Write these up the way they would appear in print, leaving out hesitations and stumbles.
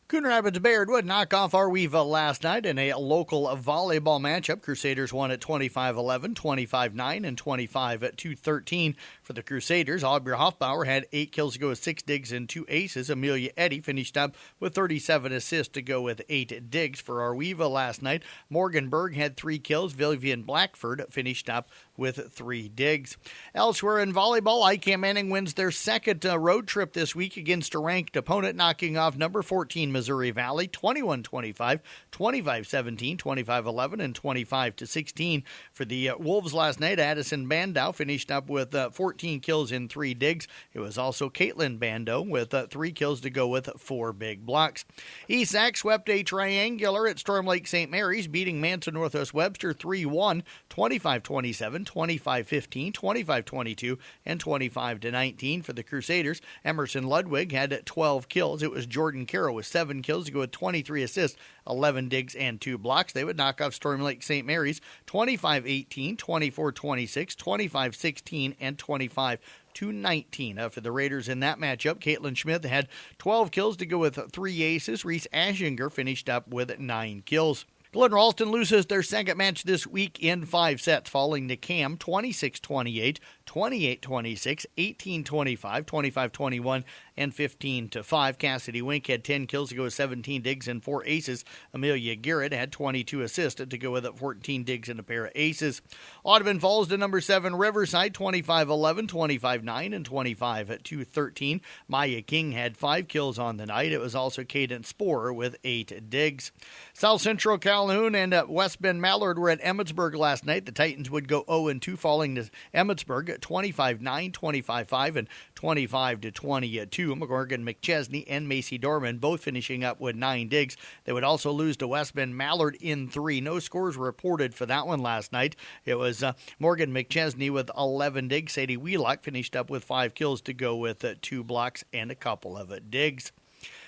Coon Rapids Bayard would knock off Arweva last night in a local volleyball matchup. Crusaders won at 25-11, 25-9, and 25-13 for the Crusaders. Aubrey Hoffbauer had 8 kills to go with 6 digs and 2 aces. Amelia Eddy finished up with 37 assists to go with 8 digs for Arweva last night. Morgan Berg had 3 kills. Vivian Blackford finished up with 3 digs. Elsewhere in volleyball, ICAM Manning wins their second road trip this week against a ranked opponent, knocking off number 14 Missouri Valley 21-25, 25-17, 25-11, and 25-16. For the Wolves last night, Addison Bandow finished up with 14 kills in 3 digs. It was also Caitlin Bando with 3 kills to go with 4 big blocks. East Sac swept a triangular at Storm Lake St. Mary's, beating Manson Northwest Webster 3-1, 25-27, 25-15, 25-22, and 25-19 for the Crusaders. Emerson Ludwig had 12 kills. It was Jordan Carroll with 7 kills to go with 23 assists, 11 digs, and 2 blocks. They would knock off Storm Lake St. Mary's 25-18, 24-26, 25-16, and 25-19. For the Raiders in that matchup, Caitlin Schmidt had 12 kills to go with 3 aces. Reese Ashinger finished up with 9 kills. Glen Ralston loses their second match this week in 5 sets, falling to Cam 26-28, 28-26, 18-25, 25-21, and 15-5. Cassidy Wink had 10 kills to go with 17 digs and 4 aces. Amelia Garrett had 22 assists to go with 14 digs and a pair of aces. Audubon falls to number 7 Riverside 25-11, 25-9, and 25-13. Maya King had 5 kills on the night. It was also Cadence Sporer with 8 digs. South Central Calhoun and West Bend Mallard were at Emmetsburg last night. The Titans would go 0-2, falling to Emmetsburg at 25-9, 25-5, and 25-22. McGorgan McChesney and Macy Dorman both finishing up with 9 digs. They would also lose to West Bend Mallard in 3. No scores reported for that one last night. It was Morgan McChesney with 11 digs. Sadie Wheelock finished up with 5 kills to go with 2 blocks and a couple of digs.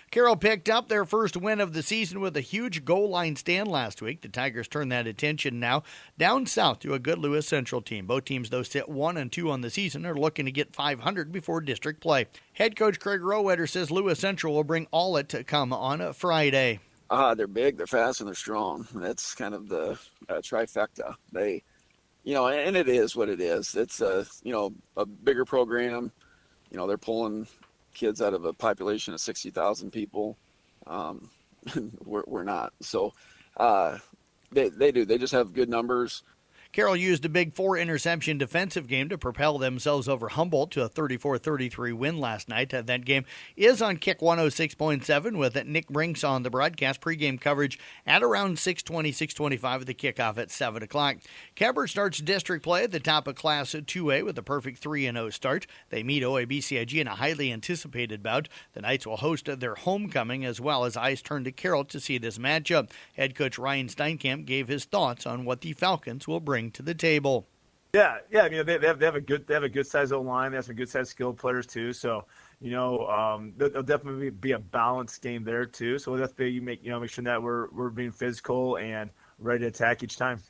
Carroll picked up their first win of the season with a huge goal line stand last week. The Tigers turn that attention now down south to a good Lewis Central team. Both teams, though, sit 1-2 on the season, are looking to get 500 before district play. Head coach Craig Rowetter says Lewis Central will bring all it to come on Friday. They're big, they're fast, and they're strong. That's kind of the trifecta. They, and it is what it is. It's a bigger program. They're pulling kids out of a population of 60,000 people. We're not. So they do. They just have good numbers. Carroll used a big 4-interception defensive game to propel themselves over Humboldt to a 34-33 win last night. That game is on Kick 106.7 with Nick Brinks on the broadcast. Pregame coverage at around 6:20, 6:25 with the kickoff at 7 o'clock. Cabot starts district play at the top of Class 2A with a perfect 3-0 start. They meet OABCIG in a highly anticipated bout. The Knights will host their homecoming as well as eyes turn to Carroll to see this matchup. Head coach Ryan Steinkamp gave his thoughts on what the Falcons will bring to the table. Yeah. I mean, they have a good size O-line. They have some good size skilled players too. So there'll definitely be a balanced game there too. So we'll have to make sure that we're being physical and ready to attack each time.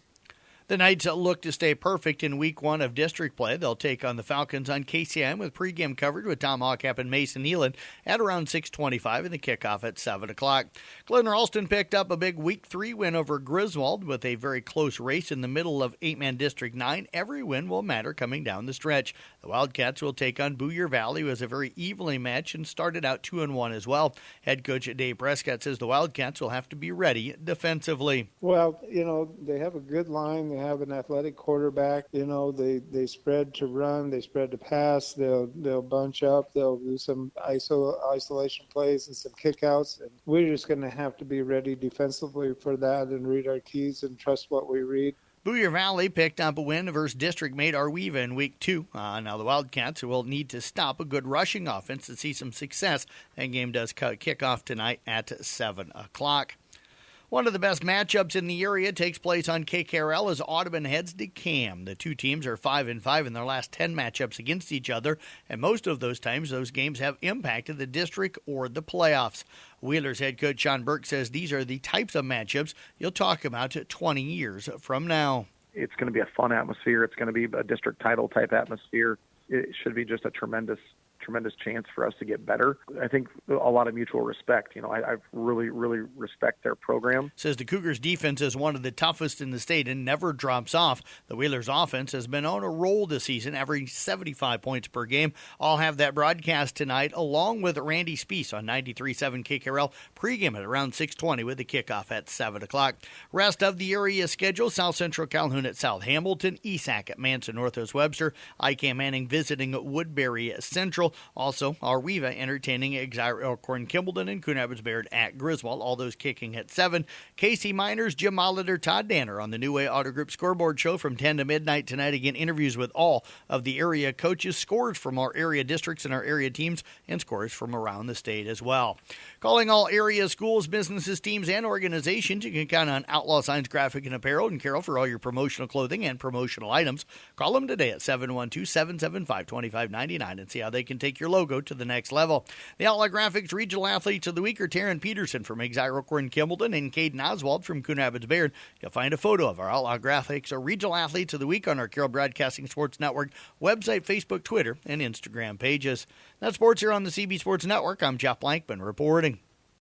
The Knights look to stay perfect in Week 1 of district play. They'll take on the Falcons on KCIM with pregame coverage with Tom Hawkap and Mason Nealon at around 6:25 and the kickoff at 7 o'clock. Glen Ralston picked up a big Week 3 win over Griswold with a very close race in the middle of 8-man District 9. Every win will matter coming down the stretch. The Wildcats will take on Booyer Valley, who was a very evenly matched and started out 2-1 as well. Head coach Dave Prescott says the Wildcats will have to be ready defensively. Well, they have a good line. They have an athletic quarterback. They spread to run, they spread to pass. They'll bunch up. They'll do some isolation plays and some kickouts. And we're just going to have to be ready defensively for that and read our keys and trust what we read. Booyer Valley picked up a win versus district mate Arweva in Week 2. Now the Wildcats will need to stop a good rushing offense to see some success. That game does kick off tonight at 7 o'clock. One of the best matchups in the area takes place on KKRL as Audubon heads to Cam. The two teams are 5-5 in their last 10 matchups against each other, and most of those times those games have impacted the district or the playoffs. Wheeler's head coach Sean Burke says these are the types of matchups you'll talk about 20 years from now. It's going to be a fun atmosphere. It's going to be a district title type atmosphere. It should be just a tremendous tremendous chance for us to get better. I think a lot of mutual respect. I really, really respect their program. Says the Cougars' defense is one of the toughest in the state and never drops off. The Whalers' offense has been on a roll this season, averaging 75 points per game. I'll have that broadcast tonight along with Randy Speece on 93.7 KKRL. Pregame at around 6:20 with the kickoff at 7 o'clock. Rest of the area schedule: South Central Calhoun at South Hamilton, ESAC at Manson Northwest Webster, ICAM Manning visiting Woodbury Central. Also, Arweva entertaining Exire Elkhorn Kimballton and Coon Rapids Bayard at Griswold. All those kicking at 7. KC Miners, Jim Molitor, Todd Danner on the New Way Auto Group Scoreboard Show from 10 to midnight tonight. Again, interviews with all of the area coaches, scores from our area districts and our area teams, and scores from around the state as well. Calling all area schools, businesses, teams, and organizations, you can count on Outlaw Signs Graphic and Apparel and Carroll for all your promotional clothing and promotional items. Call them today at 712-775-2599 and see how they can take your logo to the next level. The Outlaw Graphics Regional Athletes of the Week are Taryn Peterson from Exire Elkhorn Kimballton and Caden Oswald from Coon Rapids Bayard. You'll find a photo of our Outlaw Graphics or Regional Athletes of the Week on our Carroll Broadcasting Sports Network website, Facebook, Twitter, and Instagram pages. That's sports here on the CB Sports Network. I'm Jeff Blankman reporting.